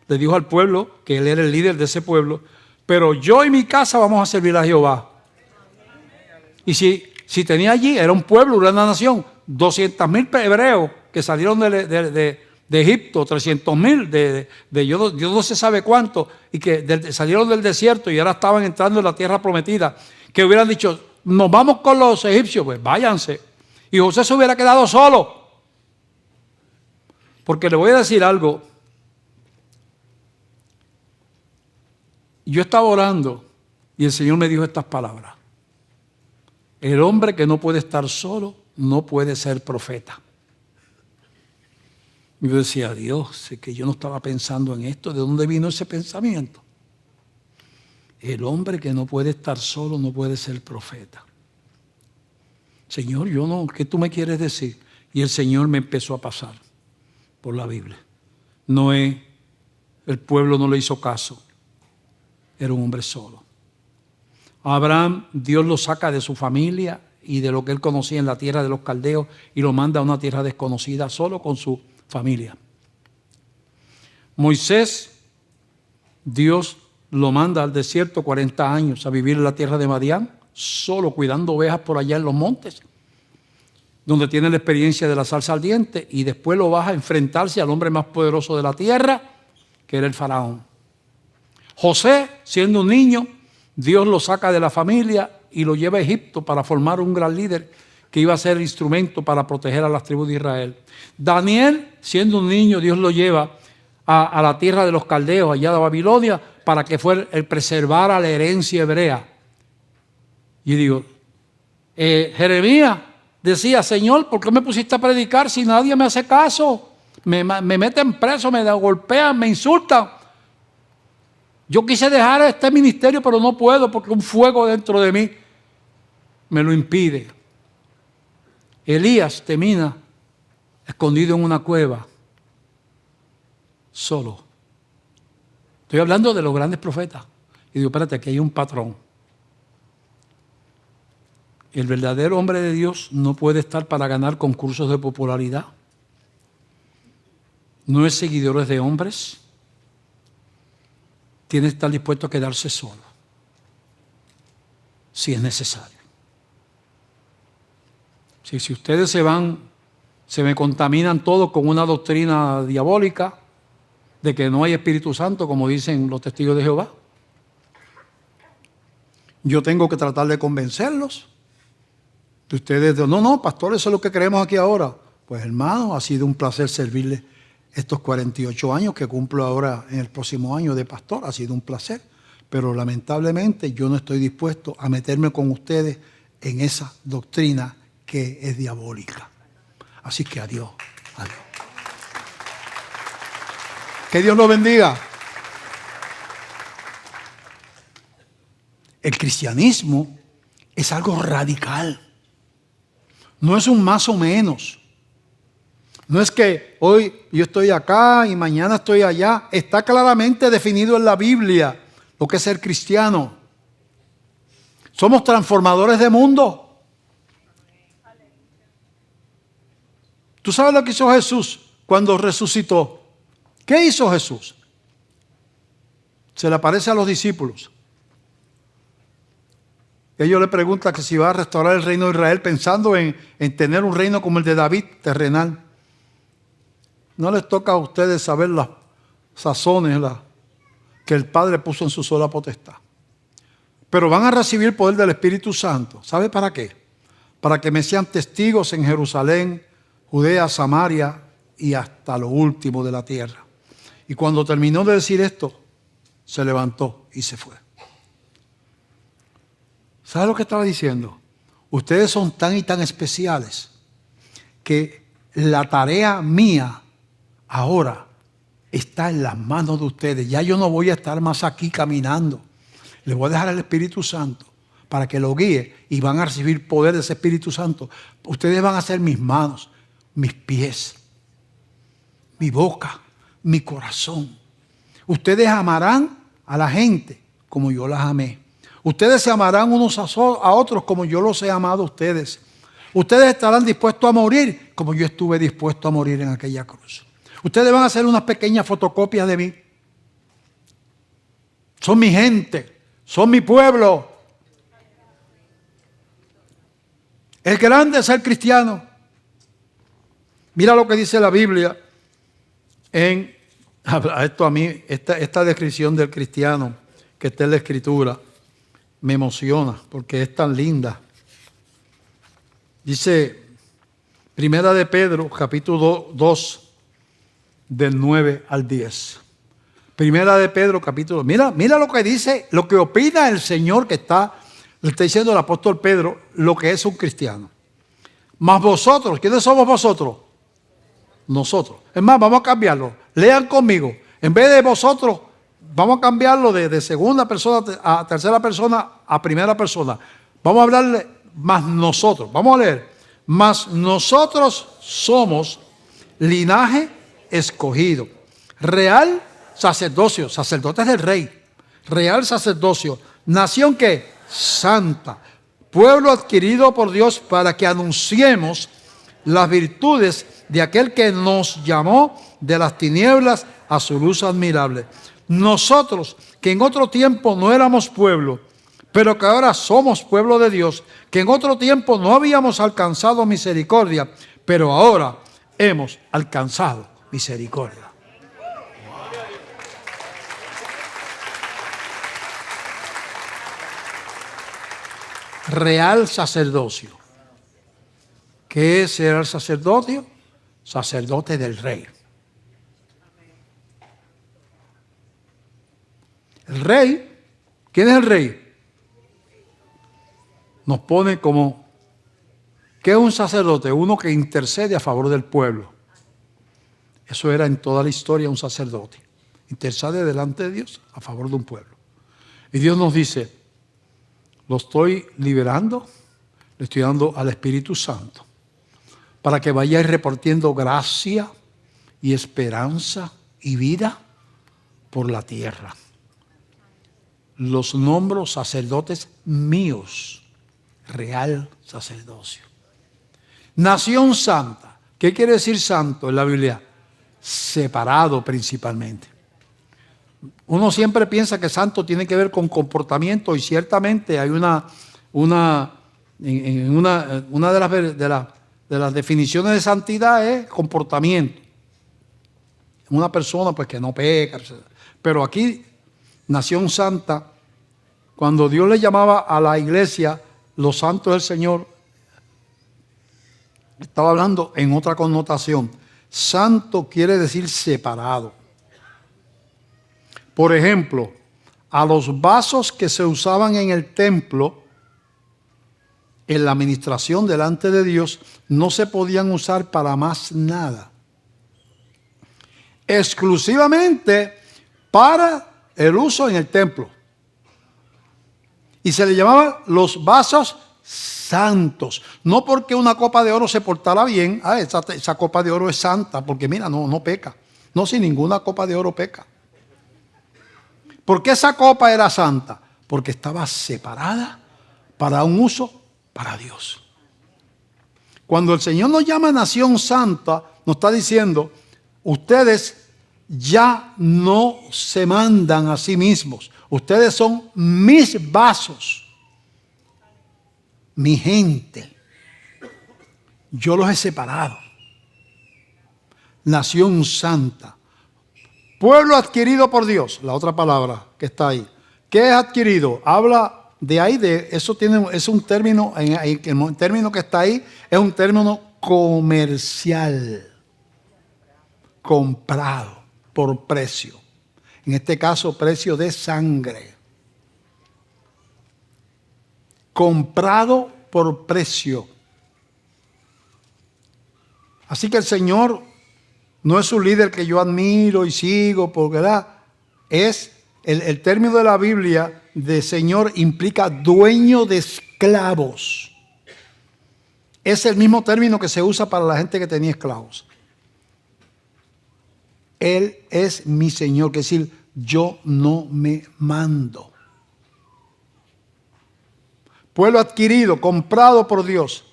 Le dijo al pueblo que él era el líder de ese pueblo. Pero yo y mi casa vamos a servir a Jehová. Y si tenía allí, era un pueblo, una nación, 200,000 hebreos que salieron de Egipto, 300,000 yo no se sabe cuánto, y que salieron del desierto y ahora estaban entrando en la tierra prometida, que hubieran dicho, nos vamos con los egipcios, pues váyanse. Y José se hubiera quedado solo. Porque le voy a decir algo. Yo estaba orando y el Señor me dijo estas palabras. El hombre que no puede estar solo no puede ser profeta. Y yo decía, Dios, es que yo no estaba pensando en esto. ¿De dónde vino ese pensamiento? El hombre que no puede estar solo no puede ser profeta. Señor, yo no, ¿qué tú me quieres decir? Y el Señor me empezó a pasar por la Biblia. Noé, el pueblo no le hizo caso. Era un hombre solo. Abraham, Dios lo saca de su familia y de lo que él conocía en la tierra de los caldeos y lo manda a una tierra desconocida solo con su familia. Moisés, Dios lo manda al desierto 40 años a vivir en la tierra de Madián, solo cuidando ovejas por allá en los montes, donde tiene la experiencia de la salsa ardiente, y después lo baja a enfrentarse al hombre más poderoso de la tierra, que era el faraón. José, siendo un niño, Dios lo saca de la familia y lo lleva a Egipto para formar un gran líder que iba a ser instrumento para proteger a las tribus de Israel. Daniel, siendo un niño, Dios lo lleva a la tierra de los caldeos, allá de Babilonia, para que preservara la herencia hebrea. Y digo, Jeremías decía, Señor, ¿por qué me pusiste a predicar si nadie me hace caso? Me meten preso, me golpean, me insultan. Yo quise dejar este ministerio, pero no puedo porque un fuego dentro de mí me lo impide. Elías termina escondido en una cueva, solo. Estoy hablando de los grandes profetas. Y digo, espérate, aquí hay un patrón. El verdadero hombre de Dios no puede estar para ganar concursos de popularidad. No es seguidor de hombres. Tiene que estar dispuesto a quedarse solo, si es necesario. Si ustedes se me contaminan todo con una doctrina diabólica de que no hay Espíritu Santo, como dicen los testigos de Jehová, yo tengo que tratar de convencerlos. De ustedes, no, pastor, eso es lo que creemos aquí ahora. Pues hermano, ha sido un placer servirle estos 48 años que cumplo ahora en el próximo año de pastor. Ha sido un placer, pero lamentablemente yo no estoy dispuesto a meterme con ustedes en esa doctrina que es diabólica. Así que adiós. Que Dios los bendiga. El cristianismo es algo radical. No es un más o menos. No es que hoy yo estoy acá y mañana estoy allá. Está claramente definido en la Biblia lo que es ser cristiano. Somos transformadores de mundo. ¿Tú sabes lo que hizo Jesús cuando resucitó? ¿Qué hizo Jesús? Se le aparece a los discípulos. Ellos le preguntan que si va a restaurar el reino de Israel pensando en tener un reino como el de David, terrenal. No les toca a ustedes saber las sazones que el Padre puso en su sola potestad. Pero van a recibir el poder del Espíritu Santo. ¿Sabe para qué? Para que me sean testigos en Jerusalén, Judea, Samaria y hasta lo último de la tierra. Y cuando terminó de decir esto, se levantó y se fue. ¿Sabe lo que estaba diciendo? Ustedes son tan y tan especiales que la tarea mía ahora está en las manos de ustedes. Ya yo no voy a estar más aquí caminando. Les voy a dejar el Espíritu Santo para que lo guíe y van a recibir poder de ese Espíritu Santo. Ustedes van a ser mis manos, mis pies, mi boca, mi corazón. Ustedes amarán a la gente como yo las amé. Ustedes se amarán unos a otros como yo los he amado a ustedes. Ustedes estarán dispuestos a morir como yo estuve dispuesto a morir en aquella cruz. Ustedes van a hacer unas pequeñas fotocopias de mí. Son mi gente, son mi pueblo. El grande es el cristiano. Mira lo que dice la Biblia en, esto a mí, esta descripción del cristiano que está en la Escritura, me emociona porque es tan linda. Dice, Primera de Pedro, capítulo 2, del 9 al 10. Primera de Pedro, capítulo. Mira lo que dice, lo que opina el Señor le está diciendo el apóstol Pedro, lo que es un cristiano. Mas vosotros, ¿quiénes somos vosotros? Nosotros. Es más, vamos a cambiarlo. Lean conmigo. En vez de vosotros, vamos a cambiarlo de segunda persona a tercera persona a primera persona. Vamos a hablarle más nosotros. Vamos a leer. Mas nosotros somos linaje escogido, real sacerdocio, sacerdotes del rey, real sacerdocio, nación que santa, pueblo adquirido por Dios para que anunciemos las virtudes de aquel que nos llamó de las tinieblas a su luz admirable. Nosotros, que en otro tiempo no éramos pueblo, pero que ahora somos pueblo de Dios, que en otro tiempo no habíamos alcanzado misericordia, pero ahora hemos alcanzado misericordia. Real sacerdocio. ¿Qué es real sacerdocio? Sacerdote del rey. El rey, ¿quién es el rey? Nos pone como, ¿qué es un sacerdote? Uno que intercede a favor del pueblo. Eso era en toda la historia un sacerdote. Intercede delante de Dios a favor de un pueblo. Y Dios nos dice, lo estoy liberando, le estoy dando al Espíritu Santo, para que vayáis repartiendo gracia y esperanza y vida por la tierra. Los nombro sacerdotes míos, real sacerdocio. Nación santa. ¿Qué quiere decir santo en la Biblia? Separado principalmente. Uno siempre piensa que santo tiene que ver con comportamiento y ciertamente hay una de las definiciones de santidad es comportamiento. Una persona pues que no peca, pero aquí nación santa, cuando Dios le llamaba a la iglesia los santos del Señor, estaba hablando en otra connotación. Santo quiere decir separado. Por ejemplo, a los vasos que se usaban en el templo, en la administración delante de Dios, no se podían usar para más nada. Exclusivamente para el uso en el templo. Y se le llamaban los vasos santos. No porque una copa de oro se portara bien, esa copa de oro es santa, porque mira, no peca. No, si ninguna copa de oro peca. ¿Por qué esa copa era santa? Porque estaba separada para un uso para Dios. Cuando el Señor nos llama nación santa, nos está diciendo, ustedes ya no se mandan a sí mismos. Ustedes son mis vasos, mi gente. Yo los he separado. Nación santa. Pueblo adquirido por Dios, la otra palabra que está ahí. ¿Qué es adquirido? Habla de ahí, es un término, el término que está ahí es un término comercial. Comprado por precio. En este caso, precio de sangre. Comprado por precio. Así que el Señor no es un líder que yo admiro y sigo, porque ¿verdad? Es el término de la Biblia de Señor implica dueño de esclavos. Es el mismo término que se usa para la gente que tenía esclavos. Él es mi Señor, que es decir, yo no me mando. Pueblo adquirido, comprado por Dios,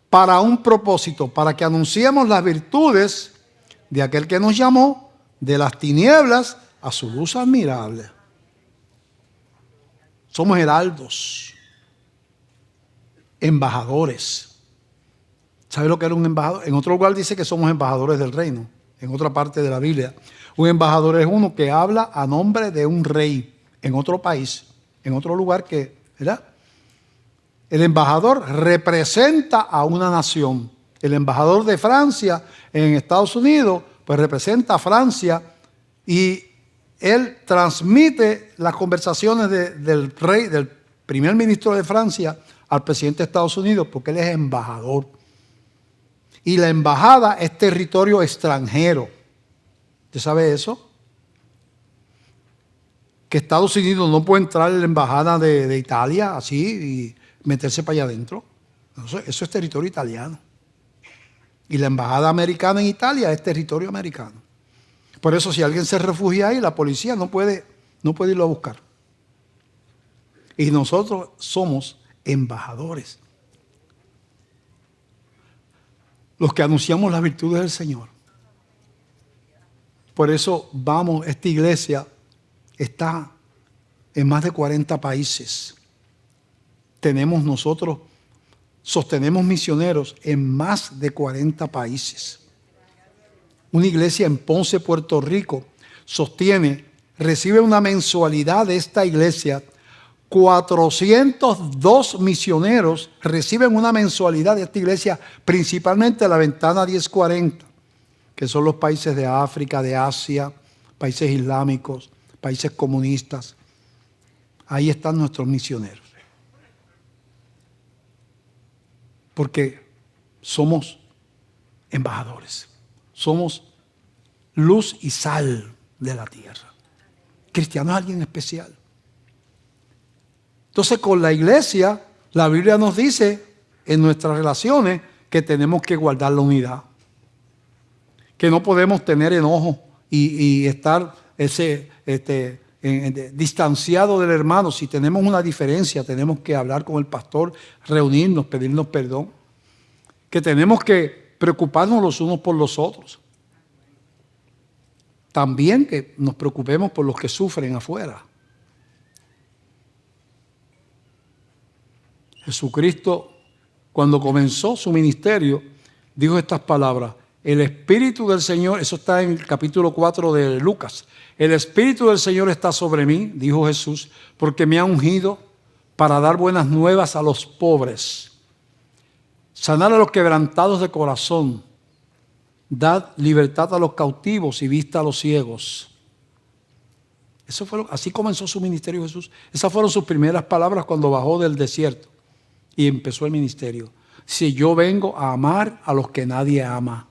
para un propósito, para que anunciemos las virtudes de aquel que nos llamó de las tinieblas a su luz admirable. Somos heraldos, embajadores. ¿Sabe lo que era un embajador? En otro lugar dice que somos embajadores del reino. En otra parte de la Biblia. Un embajador es uno que habla a nombre de un rey en otro país, en otro lugar ¿verdad? El embajador representa a una nación. El embajador de Francia en Estados Unidos, pues representa a Francia y él transmite las conversaciones del rey, del primer ministro de Francia al presidente de Estados Unidos, porque él es embajador. Y la embajada es territorio extranjero. ¿Usted sabe eso? Que Estados Unidos no puede entrar en la embajada de Italia así y meterse para allá adentro. Eso es territorio italiano. Y la embajada americana en Italia es territorio americano. Por eso si alguien se refugia ahí, la policía no puede irlo a buscar. Y nosotros somos embajadores. Los que anunciamos las virtudes del Señor. Por eso esta iglesia está en más de 40 países. Sostenemos misioneros en más de 40 países. Una iglesia en Ponce, Puerto Rico, recibe una mensualidad de esta iglesia. 402 misioneros reciben una mensualidad de esta iglesia, principalmente la Ventana 1040, que son los países de África, de Asia, países islámicos, países comunistas. Ahí están nuestros misioneros. Porque somos embajadores. Somos luz y sal de la tierra. Cristiano es alguien especial. Entonces, con la iglesia, la Biblia nos dice en nuestras relaciones que tenemos que guardar la unidad. Que no podemos tener enojo y estar distanciado del hermano. Si tenemos una diferencia, tenemos que hablar con el pastor, reunirnos, pedirnos perdón. Que tenemos que preocuparnos los unos por los otros. También que nos preocupemos por los que sufren afuera. Jesucristo, cuando comenzó su ministerio, dijo estas palabras: el Espíritu del Señor, eso está en el capítulo 4 de Lucas, el Espíritu del Señor está sobre mí, dijo Jesús, porque me ha ungido para dar buenas nuevas a los pobres, sanar a los quebrantados de corazón, dar libertad a los cautivos y vista a los ciegos. Así comenzó su ministerio Jesús. Esas fueron sus primeras palabras cuando bajó del desierto y empezó el ministerio. Si yo vengo a amar a los que nadie ama.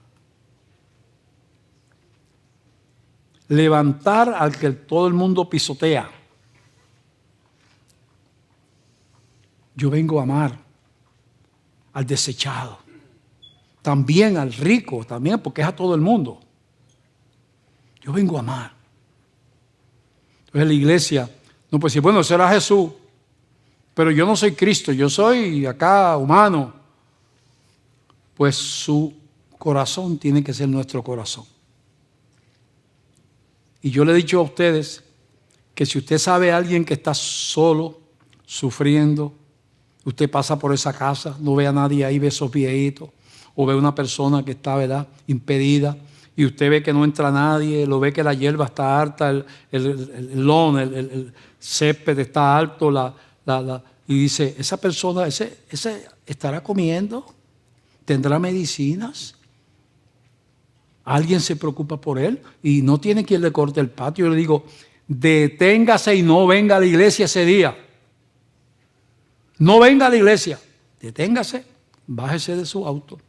Levantar al que todo el mundo pisotea. Yo vengo a amar al desechado. También al rico, también porque es a todo el mundo. Yo vengo a amar. Entonces la iglesia no puede decir, bueno, ese era Jesús, pero yo no soy Cristo, yo soy acá humano. Pues su corazón tiene que ser nuestro corazón. Y yo le he dicho a ustedes que si usted sabe a alguien que está solo, sufriendo, usted pasa por esa casa, no ve a nadie ahí, ve esos viejitos, o ve una persona que está, ¿verdad?, impedida, y usted ve que no entra nadie, lo ve que la hierba está alta, el césped está alto, y dice, esa persona, ese estará comiendo, tendrá medicinas, alguien se preocupa por él y no tiene quien le corte el patio. Yo le digo, deténgase y no venga a la iglesia ese día. No venga a la iglesia, deténgase, bájese de su auto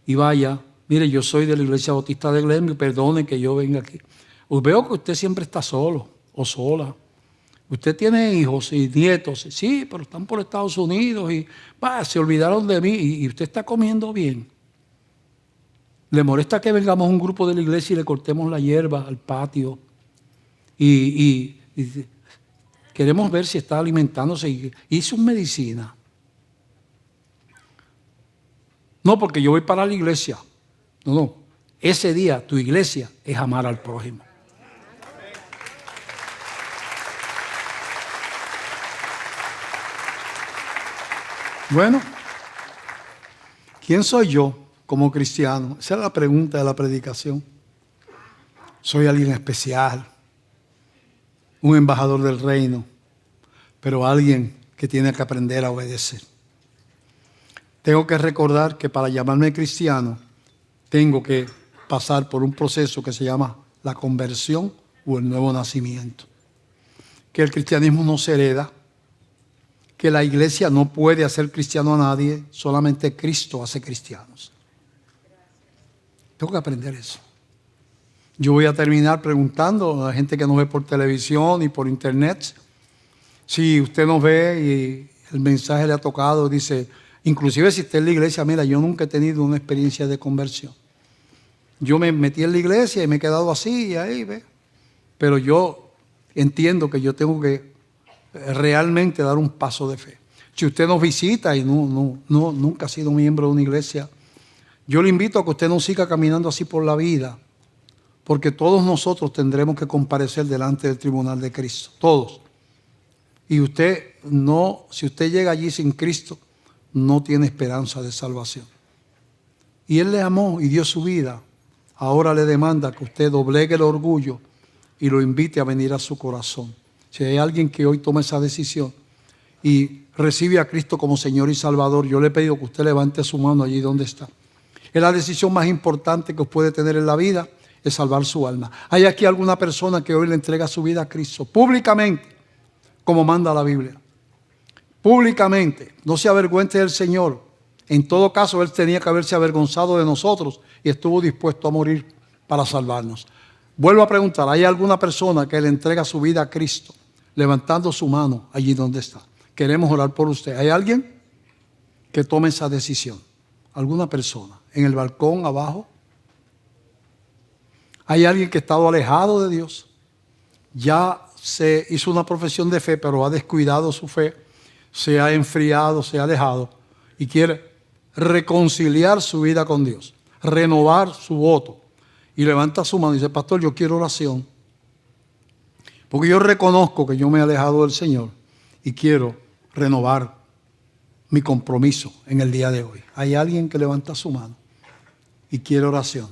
y vaya. Mire, yo soy de la Iglesia Bautista de Glenview, perdone que yo venga aquí. Pues veo que usted siempre está solo o sola. Usted tiene hijos y nietos, sí, pero están por Estados Unidos y se olvidaron de mí y usted está comiendo bien. ¿Le molesta que vengamos un grupo de la iglesia y le cortemos la hierba al patio? Y queremos ver si está alimentándose y sus medicinas. No, porque yo voy para la iglesia. No. Ese día tu iglesia es amar al prójimo. Bueno, ¿quién soy yo como cristiano? Esa es la pregunta de la predicación. Soy alguien especial, un embajador del reino, pero alguien que tiene que aprender a obedecer. Tengo que recordar que para llamarme cristiano, tengo que pasar por un proceso que se llama la conversión o el nuevo nacimiento. Que el cristianismo no se hereda, que la iglesia no puede hacer cristiano a nadie, solamente Cristo hace cristianos. Tengo que aprender eso. Yo voy a terminar preguntando a la gente que nos ve por televisión y por internet, si usted nos ve y el mensaje le ha tocado, dice, inclusive si está en la iglesia, mira, yo nunca he tenido una experiencia de conversión. Yo me metí en la iglesia y me he quedado así y ahí, ¿ve? Pero yo entiendo que yo tengo que realmente dar un paso de fe. Si usted nos visita y nunca ha sido miembro de una iglesia, yo le invito a que usted no siga caminando así por la vida, porque todos nosotros tendremos que comparecer delante del tribunal de Cristo, todos. Y usted no, si usted llega allí sin Cristo, no tiene esperanza de salvación. Y Él le amó y dio su vida. Ahora le demanda que usted doblegue el orgullo y lo invite a venir a su corazón. Si hay alguien que hoy toma esa decisión y recibe a Cristo como Señor y Salvador, yo le he pedido que usted levante su mano allí donde está. Es la decisión más importante que puede tener en la vida, es salvar su alma. ¿Hay aquí alguna persona que hoy le entrega su vida a Cristo públicamente, como manda la Biblia? Públicamente, no se avergüence del Señor. En todo caso, Él tenía que haberse avergonzado de nosotros y estuvo dispuesto a morir para salvarnos. Vuelvo a preguntar, ¿hay alguna persona que le entrega su vida a Cristo, levantando su mano allí donde está? Queremos orar por usted. ¿Hay alguien que tome esa decisión? ¿Alguna persona? ¿En el balcón abajo? ¿Hay alguien que ha estado alejado de Dios? Ya se hizo una profesión de fe, pero ha descuidado su fe, se ha enfriado, se ha alejado y quiere reconciliar su vida con Dios, renovar su voto. Y levanta su mano y dice, pastor, yo quiero oración. Porque yo reconozco que yo me he alejado del Señor y quiero renovar mi compromiso en el día de hoy. Hay alguien que levanta su mano y quiere oración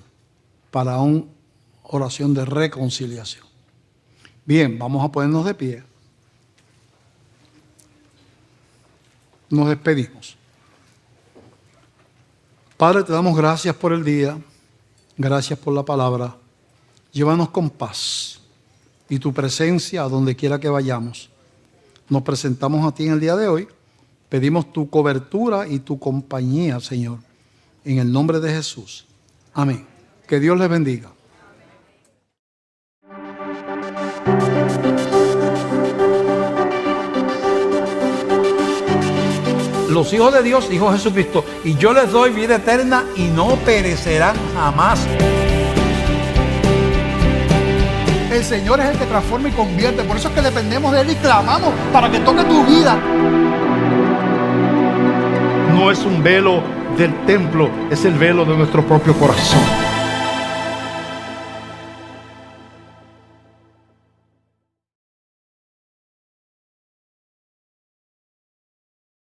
para una oración de reconciliación. Bien, vamos a ponernos de pie. Nos despedimos. Padre, te damos gracias por el día. Gracias por la palabra. Llévanos con paz y tu presencia a donde quiera que vayamos. Nos presentamos a ti en el día de hoy. Pedimos tu cobertura y tu compañía, Señor, en el nombre de Jesús. Amén. Que Dios les bendiga. Los hijos de Dios, dijo Jesucristo, y yo les doy vida eterna y no perecerán jamás. El Señor es el que transforma y convierte. Por eso es que dependemos de Él y clamamos para que toque tu vida. No es un velo del templo, es el velo de nuestro propio corazón.